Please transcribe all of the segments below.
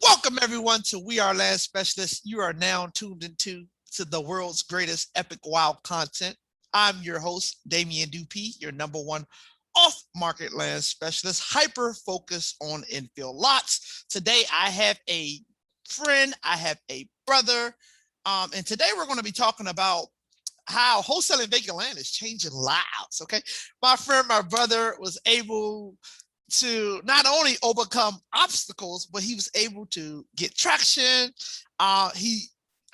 Welcome everyone to We Are Land Specialists. You are now tuned into the world's greatest epic wild content. I'm your host, Damien Dupee, your number one off-market land specialist, hyper focused on infill lots. Today I have a friend, I have a brother, and today we're going to be talking about how wholesaling vacant land is changing lives. Okay, my friend, my brother was able to not only overcome obstacles, but he was able to get traction. He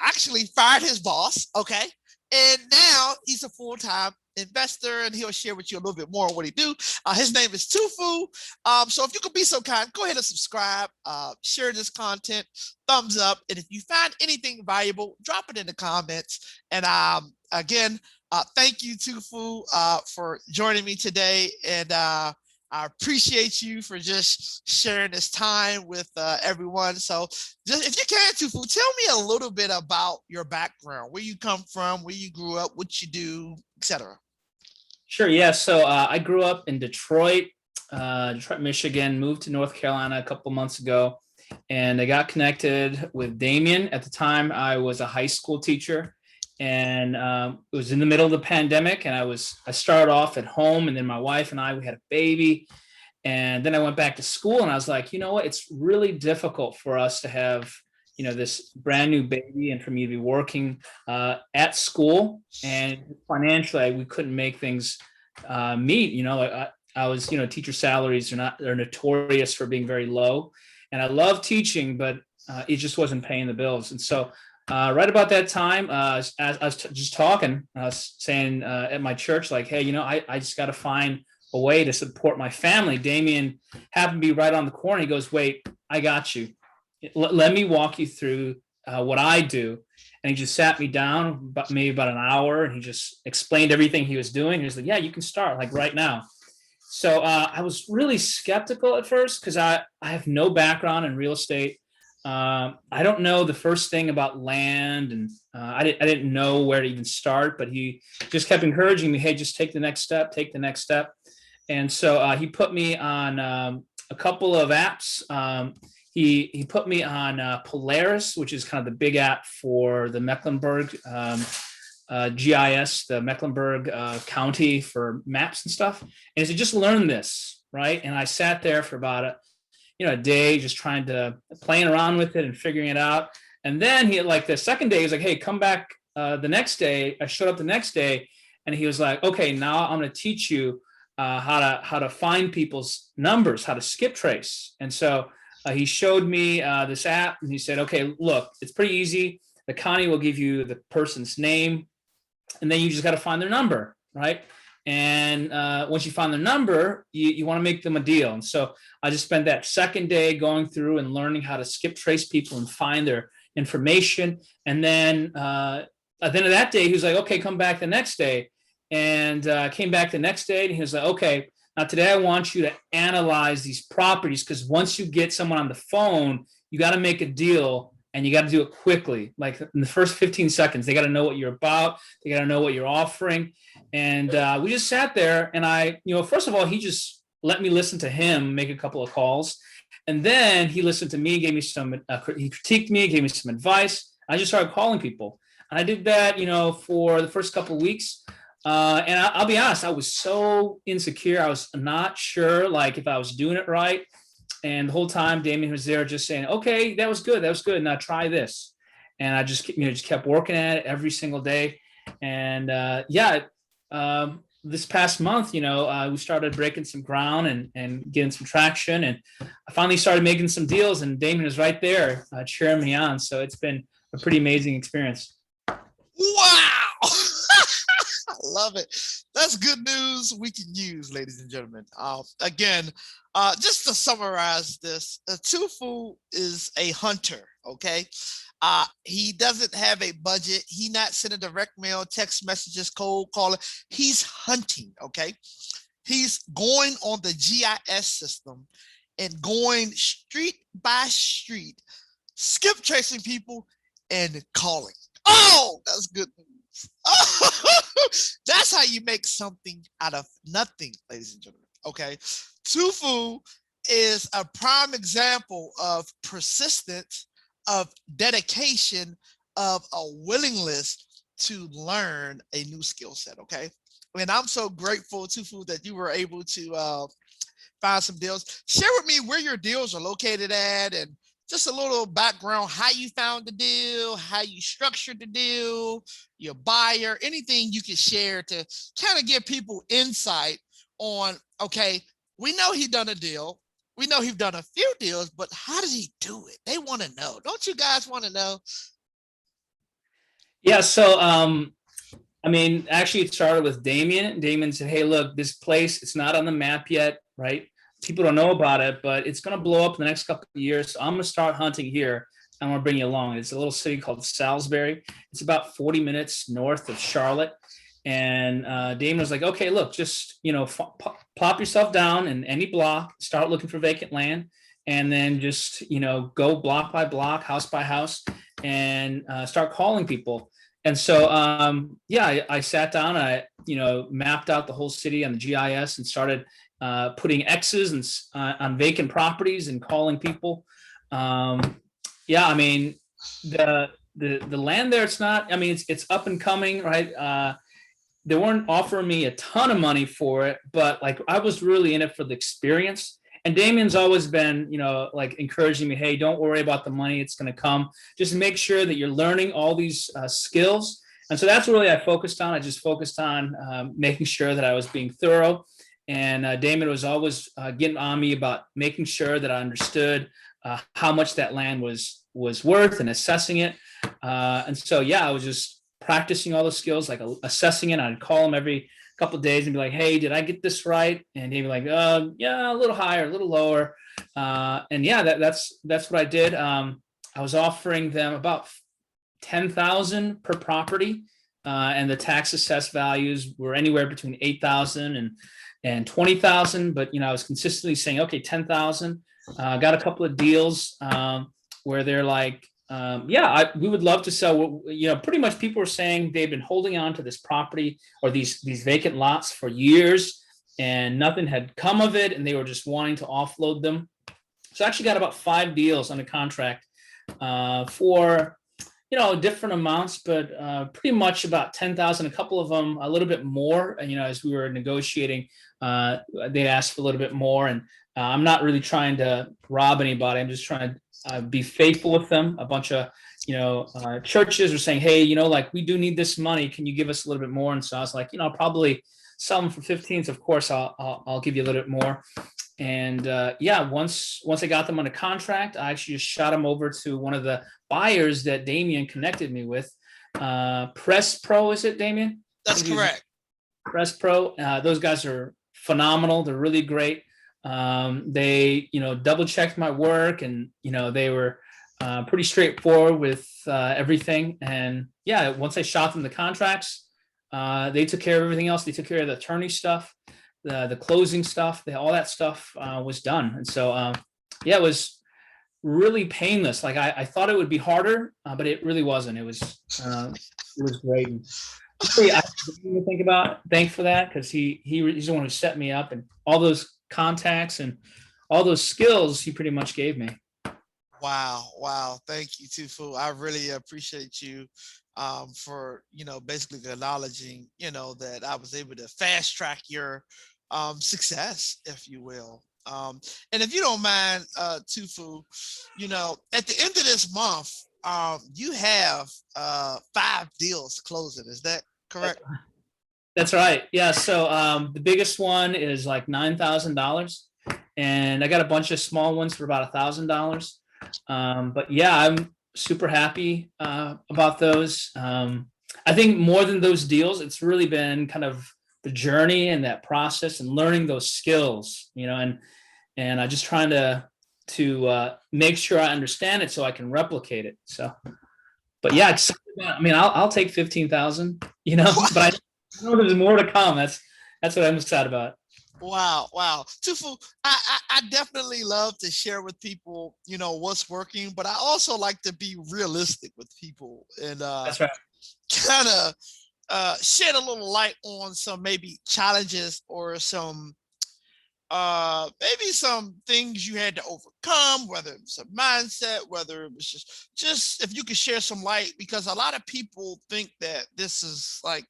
actually fired his boss, okay? And now he's a full-time investor, and he'll share with you a little bit more of what he do. His name is Tufu. So if you could be so kind, go ahead and subscribe, share this content, thumbs up, and if you find anything valuable, drop it in the comments. And again, thank you, Tufu, for joining me today. And I appreciate you for just sharing this time with everyone. So just, if you can, Tufu, tell me a little bit about your background, where you come from, where you grew up, what you do, etc. Sure. Yeah. So I grew up in Detroit, Michigan, moved to North Carolina a couple months ago, and I got connected with Damien. At the time, I was a high school teacher, and it was in the middle of the pandemic, and I started off at home, and then my wife and we had a baby, and then I went back to school, and I was like, you know what, it's really difficult for us to have, this brand new baby, and for me to be working at school, and financially we couldn't make things meet. I was, teacher salaries they're notorious for being very low, and I love teaching, but it just wasn't paying the bills. And so right about that time, as I was just talking, I was saying at my church, like, hey, I just got to find a way to support my family. Damien happened to be right on the corner. He goes, wait, I got you. Let me walk you through what I do. And he just sat me down maybe about an hour, and he just explained everything he was doing. He was like, yeah, you can start like right now. So I was really skeptical at first because I have no background in real estate. I don't know the first thing about land, and I didn't know where to even start, but he just kept encouraging me, hey, just take the next step. And so he put me on a couple of apps. He put me on Polaris, which is kind of the big app for the Mecklenburg GIS, the Mecklenburg County for maps and stuff. And he said, just learn this, right? And I sat there for about a day, just playing around with it and figuring it out. And then he, like the second day, he was like, hey, come back the next day. I showed up the next day, and he was like, okay, now I'm going to teach you how to find people's numbers, how to skip trace. And so he showed me this app, and he said, okay, look, it's pretty easy. The county will give you the person's name, and then you just got to find their number, right? And once you find their number, you want to make them a deal. And so I just spent that second day going through and learning how to skip trace people and find their information. And then at the end of that day, he was like, okay, come back the next day. And came back the next day, and he was like, okay, now today I want you to analyze these properties, because once you get someone on the phone, you got to make a deal, and you got to do it quickly. Like in the first 15 seconds, they got to know what you're about. They got to know what you're offering. And we just sat there, and first of all, he just let me listen to him make a couple of calls. And then he listened to me, gave me he critiqued me, gave me some advice. I just started calling people. And I did that, for the first couple of weeks. And I'll be honest, I was so insecure. I was not sure, like, if I was doing it right. And the whole time, Damien was there just saying, okay, that was good. Now try this. And I just kept working at it every single day. And this past month, we started breaking some ground and getting some traction. And I finally started making some deals, and Damien was right there cheering me on. So it's been a pretty amazing experience. Wow. I love it. That's good news we can use, ladies and gentlemen. Again, just to summarize this, Tufu is a hunter, okay? He doesn't have a budget. He's not sending direct mail, text messages, cold calling. He's hunting, okay? He's going on the GIS system and going street by street, skip tracing people and calling. Oh, that's good news. That's how you make something out of nothing, ladies and gentlemen. Okay, Tufu is a prime example of persistence, of dedication, of a willingness to learn a new skill set. Okay. And I'm so grateful, Tufu, that you were able to find some deals. Share with me where your deals are located at, and just a little background, how you found the deal, how you structured the deal, your buyer, anything you can share to kind of give people insight on, okay, we know he done a deal. We know he's done a few deals, but how did he do it? They want to know. Don't you guys want to know? Yeah. So, I mean, actually, it started with Damien. Damien said, "Hey, look, this place, it's not on the map yet, right? People don't know about it, but it's going to blow up in the next couple of years. So I'm going to start hunting here. I'm going to bring you along. It's a little city called Salisbury. It's about 40 minutes north of Charlotte." And Damien was like, "Okay, look, just, plop yourself down in any block, start looking for vacant land, and then just, go block by block, house by house, and start calling people." And so, I sat down, I, mapped out the whole city on the GIS and started putting X's on vacant properties and calling people. I mean, the land there, it's not, I mean, it's up and coming, right? They weren't offering me a ton of money for it, but like I was really in it for the experience. And Damien's always been, like encouraging me, "Hey, don't worry about the money. It's going to come. Just make sure that you're learning all these skills." And so that's really I focused on. I just focused on making sure that I was being thorough. And Damien was always getting on me about making sure that I understood how much that land was worth and assessing it. And so, I was just practicing all the skills, like assessing it. I'd call him every couple of days and be like, "Hey, did I get this right?" And he'd be like, "Yeah, a little higher, a little lower." That's what I did. I was offering them about 10,000 per property, and the tax assessed values were anywhere between 8,000 and 20,000. But I was consistently saying, "Okay, 10,000." Got a couple of deals where they're like, we would love to sell." Pretty much people were saying they've been holding on to this property or these vacant lots for years, and nothing had come of it, and they were just wanting to offload them. So I actually got about 5 deals under contract for different amounts, but pretty much about 10,000. A couple of them a little bit more. And as we were negotiating, they asked for a little bit more, and I'm not really trying to rob anybody. I'm just trying to be faithful with them. A bunch of churches were saying, "Hey, like we do need this money. Can you give us a little bit more?" And so I was like, I'll probably sell them for 15. So of course I'll give you a little bit more. And once I got them under contract, I actually just shot them over to one of the buyers that Damien connected me with. Press Pro, is it, Damien? That's correct. Press Pro. Those guys are phenomenal. They're really great. They double checked my work, and they were pretty straightforward with everything. And once I shot them the contracts, they took care of everything else. They took care of the attorney stuff, the closing stuff. All that stuff was done. And so it was really painless. Like I thought it would be harder, but it really wasn't. It was great. And I didn't thank for that, because he's the one who set me up, and all those contacts and all those skills he pretty much gave me. Wow. Thank you, Tufu. I really appreciate you for, basically acknowledging, that I was able to fast track your success, if you will. And if you don't mind, Tufu, at the end of this month, you have 5 deals closing. Is that correct? That's right. Yeah. So the biggest one is like $9,000, and I got a bunch of small ones for about $1,000. But I'm super happy about those. I think more than those deals, it's really been kind of the journey and that process and learning those skills, and I just trying to make sure I understand it so I can replicate it. So, but I'll take 15,000, but I know there's more to come. That's what I'm excited about. Wow. Tufu, I definitely love to share with people, what's working, but I also like to be realistic with people and That's right. kind of shed a little light on some maybe challenges or some maybe some things you had to overcome, whether it was a mindset, whether it was just if you could share some light, because a lot of people think that this is like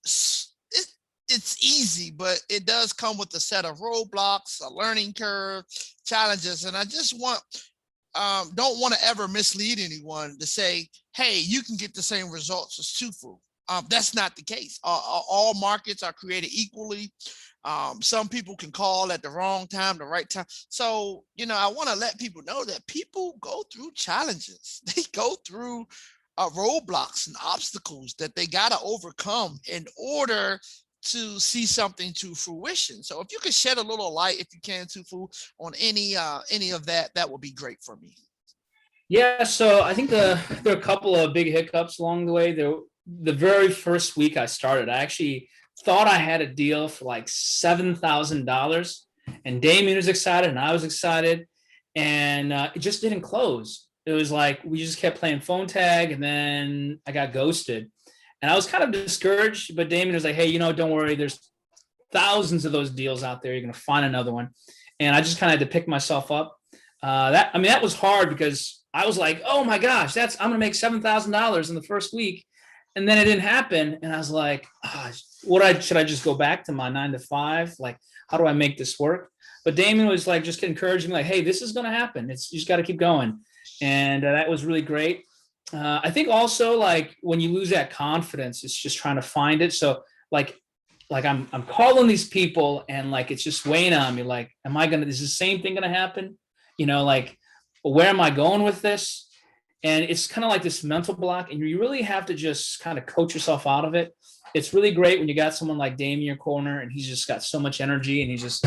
it, it's easy, but it does come with a set of roadblocks, a learning curve, challenges. And I just don't want to ever mislead anyone to say, hey, you can get the same results as Tufu. That's not the case. All markets are created equally. Some people can call at the wrong time, the right time. So, I want to let people know that people go through challenges. They go through roadblocks and obstacles that they got to overcome in order to see something to fruition. So if you could shed a little light, if you can, Tufu, on any of that, that would be great for me. Yeah, so I think there are a couple of big hiccups along the way. The very first week I started, I actually thought I had a deal for like $7,000, and Damien was excited and I was excited, and it just didn't close. It was like we just kept playing phone tag, and then I got ghosted, and I was kind of discouraged. But Damien was like, "Hey, don't worry. There's thousands of those deals out there. You're gonna find another one." And I just kind of had to pick myself up. That was hard because I was like, "Oh my gosh, I'm gonna make $7,000 in the first week." And then it didn't happen. And I was like, should I just go back to my 9 to 5? Like, how do I make this work? But Damien was like, just encouraging me, like, hey, this is going to happen. You just got to keep going. And that was really great. I think also, like, when you lose that confidence, it's just trying to find it. So like I'm calling these people, and like, it's just weighing on me. Like, is the same thing going to happen? Like, where am I going with this? And it's kind of like this mental block, and you really have to just kind of coach yourself out of it. It's really great when you got someone like Damien in your corner, and he's just got so much energy, and he just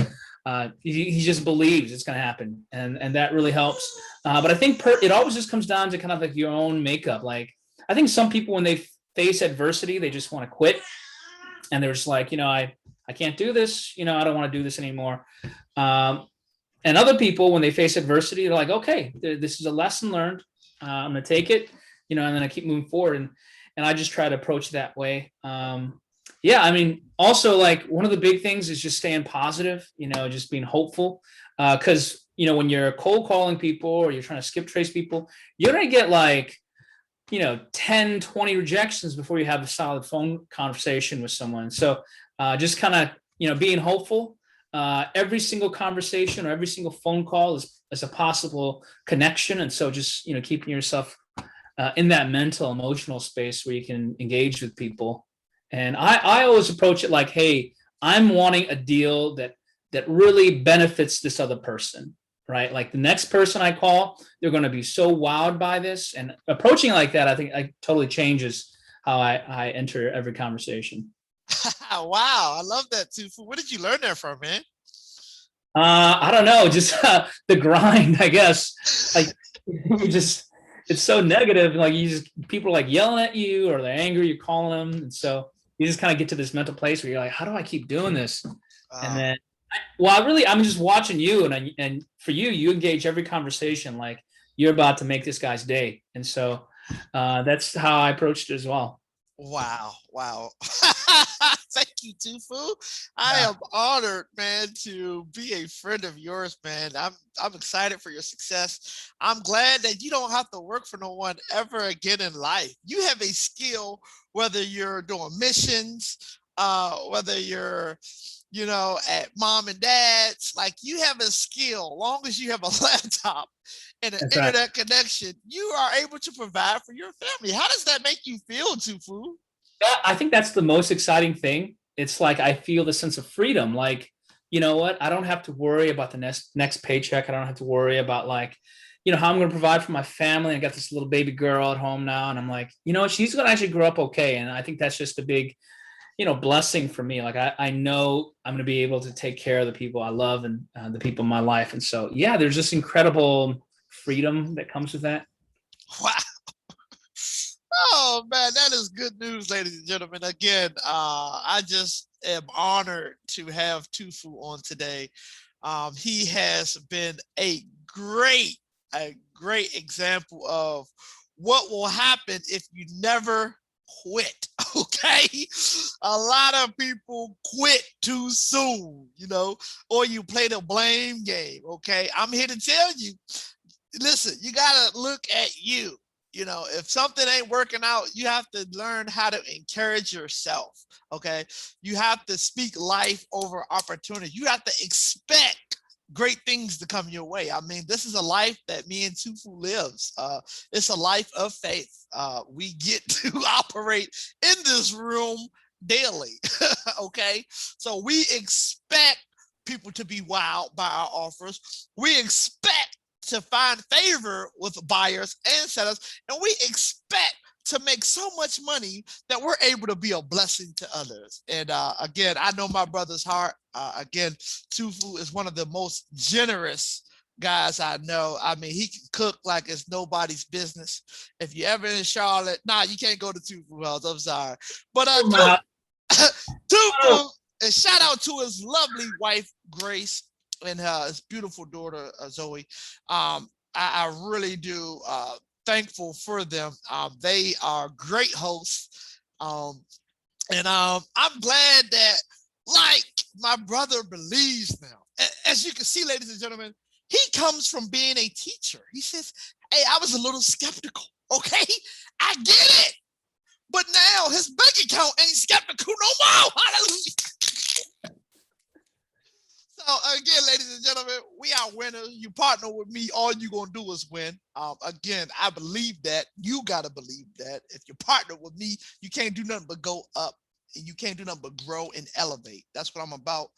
believes it's going to happen, and that really helps. But I think it always just comes down to kind of like your own makeup. Like, I think some people, when they face adversity, they just want to quit, and they're just like, I can't do this. I don't want to do this anymore. And other people, when they face adversity, they're like, okay, this is a lesson learned. I'm going to take it, and then I keep moving forward. And I just try to approach it that way. Also, like, one of the big things is just staying positive, just being hopeful. Cause when you're cold calling people, or you're trying to skip trace people, you're going to get like, 10, 20 rejections before you have a solid phone conversation with someone. So just kind of, being hopeful. Every single conversation or every single phone call is a possible connection. And so just, keeping yourself in that mental, emotional space where you can engage with people. And I always approach it like, hey, I'm wanting a deal that really benefits this other person, right? Like, the next person I call, they're going to be so wowed by this. And approaching like that, I think totally changes how I enter every conversation. Wow, I love that, Tufu. Where did you learn that from, man? I don't know, just the grind, I guess. Like, it's so negative. Like, people are like yelling at you, or they're angry, you're calling them. And so you just kind of get to this mental place where you're like, how do I keep doing this? And then, I'm just watching you, and for you engage every conversation like you're about to make this guy's day. And so that's how I approached it as well. Wow. Thank you, Tufu. I am honored, man, to be a friend of yours, man. I'm excited for your success. I'm glad that you don't have to work for no one ever again in life. You have a skill, whether you're doing missions, whether you're at mom and dad's, like, you have a skill. Long as you have a laptop and an internet connection, you are able to provide for your family. How does that make you feel, Tufu? Yeah, I think that's the most exciting thing. It's like, I feel the sense of freedom. Like, you know what? I don't have to worry about the next paycheck. I don't have to worry about, like, how I'm going to provide for my family. I got this little baby girl at home now, and I'm like, she's going to actually grow up okay. And I think that's just a big, blessing for me. Like, I know I'm going to be able to take care of the people I love, and the people in my life. And so, yeah, there's just incredible freedom that comes with that. Wow. Oh, man, that is good news, ladies and gentlemen. Again, I just am honored to have Tufu on today. He has been a great example of what will happen if you never quit. Okay. Okay. A lot of people quit too soon, or you play the blame game. Okay. I'm here to tell you, listen, you got to look at you. If something ain't working out, you have to learn how to encourage yourself. Okay. You have to speak life over opportunity. You have to expect great things to come your way. I mean, this is a life that me and Tufu lives. It's a life of faith. We get to operate in this room daily. Okay. So we expect people to be wowed by our offers. We expect to find favor with buyers and sellers, and we expect to make so much money that we're able to be a blessing to others. And again, I know my brother's heart. Again, Tufu is one of the most generous guys I know. I mean, he can cook like it's nobody's business. If you're ever in Charlotte, you can't go to Tufu House. I'm sorry. But Tufu, and shout out to his lovely wife, Grace, and his beautiful daughter, Zoe. I really do thankful for them. They are great hosts. And I'm glad that, like, my brother believes now. As you can see, ladies and gentlemen, he comes from being a teacher. He says, hey, I was a little skeptical. Okay, I get it. But now his bank account ain't skeptical no more. Hallelujah. So again, ladies and gentlemen, we are winners. You partner with me, all you're going to do is win. Again, I believe that. You got to believe that. If you partner with me, you can't do nothing but go up. You can't do nothing but grow and elevate. That's what I'm about.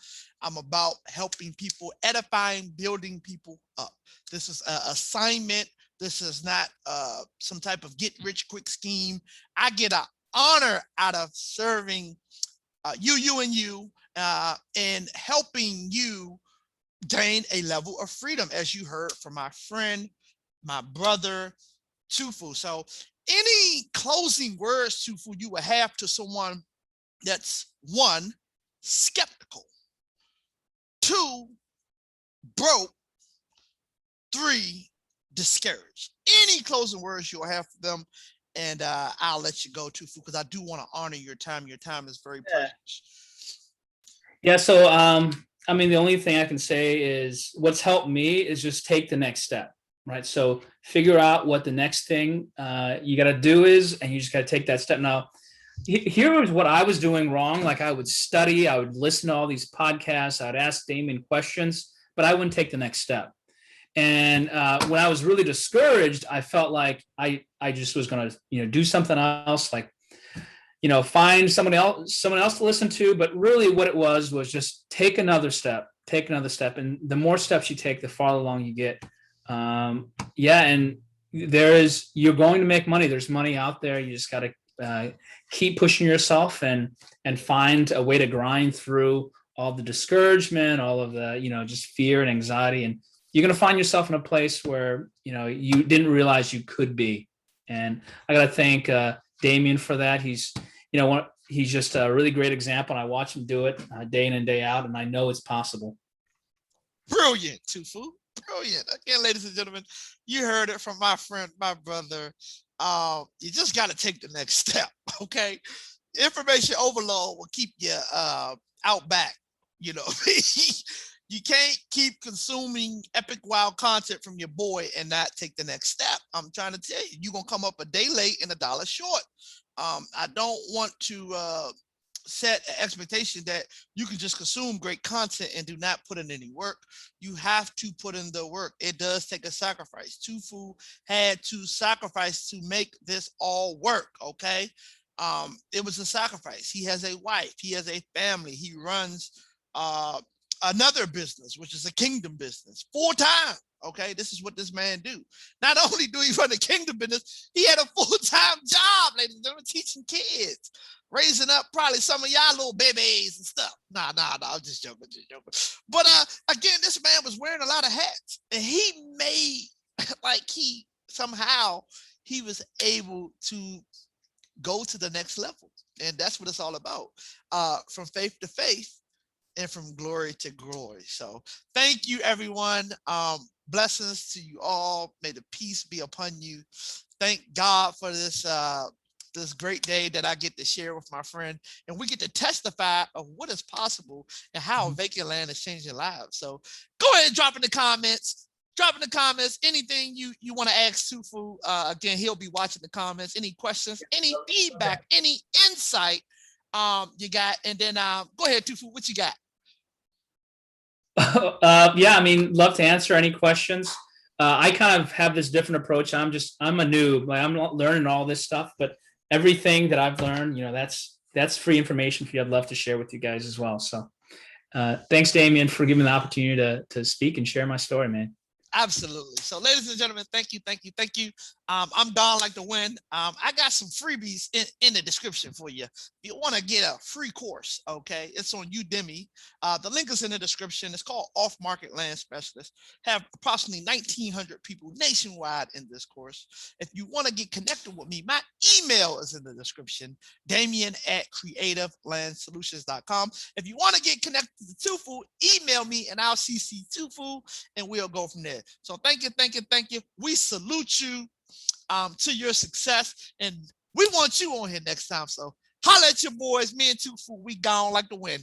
I'm about helping people, edifying, building people up. This is an assignment. This is not some type of get-rich-quick scheme. I get an honor out of serving you, and helping you gain a level of freedom, as you heard from my friend, my brother, Tufu. So any closing words, Tufu, you would have to someone that's 1, skeptical, 2, broke, 3, discouraged. Any closing words you'll have for them, and I'll let you go, Tufu, because I do want to honor your time. Your time is very precious. Yeah. So, I mean, the only thing I can say is what's helped me is just take the next step, right? So figure out what the next thing you got to do is, and you just got to take that step. Now, here was what I was doing wrong. Like I would study, I would listen to all these podcasts, I'd ask Damien questions, but I wouldn't take the next step. And when I was really discouraged, I felt like I just was going to, do something else, like, find someone else to listen to. But really what it was just take another step. And the more steps you take, the farther along you get. And you're going to make money. There's money out there. You just got to keep pushing yourself and find a way to grind through all the discouragement, all of the, just fear and anxiety. And you're going to find yourself in a place where, you didn't realize you could be. And I got to thank Damien for that. He's just a really great example. And I watch him do it day in and day out, and I know it's possible. Brilliant, Tufu. Brilliant. Again, ladies and gentlemen, you heard it from my friend, my brother. You just got to take the next step, okay? Information overload will keep you out back, You can't keep consuming epic wild content from your boy and not take the next step. I'm trying to tell you, you're going to come up a day late and $1 short. I don't want to set an expectation that you can just consume great content and do not put in any work. You have to put in the work. It does take a sacrifice. Tufu had to sacrifice to make this all work, okay? It was a sacrifice. He has a wife. He has a family. He runs another business, which is a kingdom business, full-time. Okay, this is what this man do. Not only do he run a kingdom business, he had a full-time job, ladies and gentlemen, teaching kids, raising up probably some of y'all little babies and stuff. Nah, I'm just joking. But again, this man was wearing a lot of hats, and he made he was able to go to the next level, and that's what it's all about. From faith to faith, and from glory to glory. So thank you, everyone. Blessings to you all. May the peace be upon you. Thank God for this this great day that I get to share with my friend, and we get to testify of what is possible and how vacant land is changing lives. So go ahead and drop in the comments. Drop in the comments anything you want to ask Tufu. Again, he'll be watching the comments. Any questions, any feedback, any insight you got, and then go ahead, Tufu. What you got? Yeah, I mean, love to answer any questions. I kind of have this different approach. I'm a noob. Like, I'm not learning all this stuff, but everything that I've learned, that's free information for you. I'd love to share with you guys as well. So thanks, Damien, for giving me the opportunity to speak and share my story, man. Absolutely. So, ladies and gentlemen, thank you. I'm Don Like to Win. I got some freebies in the description for you. If you want to get a free course, okay, it's on Udemy. The link is in the description. It's called Off Market Land Specialist. Have approximately 1,900 people nationwide in this course. If you want to get connected with me, my email is in the description, Damien@creativelandsolutions.com. If you want to get connected to Tufu, email me and I'll CC Tufu and we'll go from there. So thank you. We salute you to your success, and we want you on here next time. So holla at your boys. Me and Tufu, we gone like the wind.